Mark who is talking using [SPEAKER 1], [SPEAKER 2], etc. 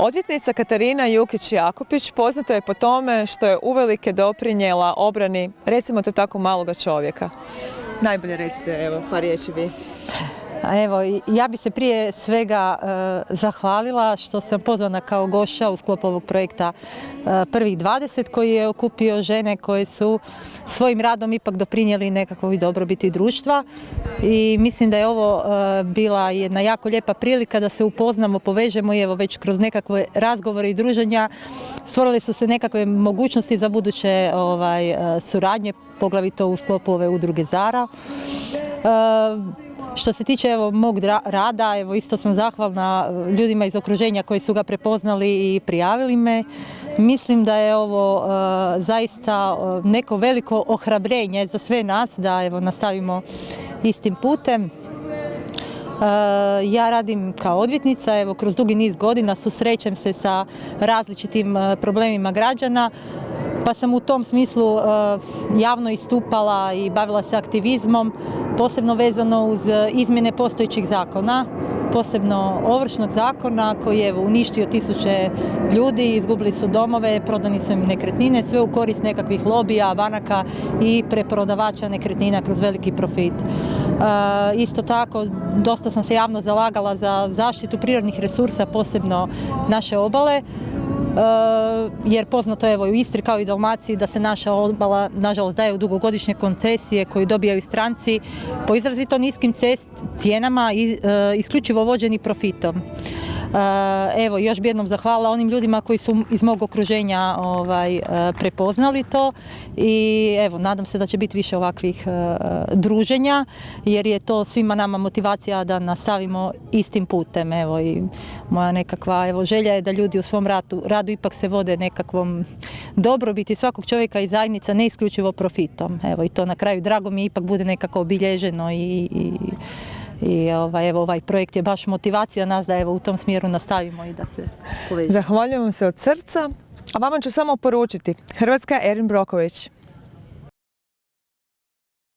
[SPEAKER 1] Odvjetnica Katarina Jukić-Jakupić poznata je po tome što je uvelike doprinijela obrani, recimo to tako, maloga čovjeka. Najbolje recite, evo, par riječi vi.
[SPEAKER 2] Evo, ja bi se prije svega zahvalila što sam pozvana kao gošća u sklopu ovog projekta Prvih 20 koji je okupio žene koje su svojim radom ipak doprinijeli nekakvoj dobrobiti društva i mislim da je ovo bila jedna jako lijepa prilika da se upoznamo, povežemo i evo već kroz nekakve razgovore i druženja stvorile su se nekakve mogućnosti za buduće suradnje, poglavito u sklopu ove udruge Zara. Što se tiče mog rada, isto sam zahvalna ljudima iz okruženja koji su ga prepoznali i prijavili me. Mislim da je ovo zaista neko veliko ohrabrenje za sve nas da nastavimo istim putem. Ja radim kao odvjetnica, kroz dugi niz godina susrećem se sa različitim problemima građana, pa sam u tom smislu javno istupala i bavila se aktivizmom, posebno vezano uz izmjene postojećih zakona, posebno Ovršnog zakona koji je uništio tisuće ljudi, izgubili su domove, prodani su im nekretnine, sve u korist nekakvih lobija, banaka i preprodavača nekretnina kroz veliki profit. Isto tako, dosta sam se javno zalagala za zaštitu prirodnih resursa, posebno naše obale, jer poznato je u Istri kao i Dalmaciji da se naša obala nažalost daje u dugogodišnje koncesije koje dobijaju stranci po izrazito niskim cijenama i isključivo vođeni profitom. Evo, još bi jednom zahvalila onim ljudima koji su iz mog okruženja prepoznali to i evo, nadam se da će biti više ovakvih druženja jer je to svima nama motivacija da nastavimo istim putem. Evo, i moja nekakva želja je da ljudi u svom radu ipak se vode nekakvom dobrobiti svakog čovjeka i zajednica, ne isključivo profitom. Evo, i to na kraju drago mi ipak bude nekako obilježeno i ovaj projekt je baš motivacija nas da u tom smjeru nastavimo i da se povežemo.
[SPEAKER 1] Zahvaljujem se od srca, a vama ću samo poručiti. Hrvatska, Erin Broković.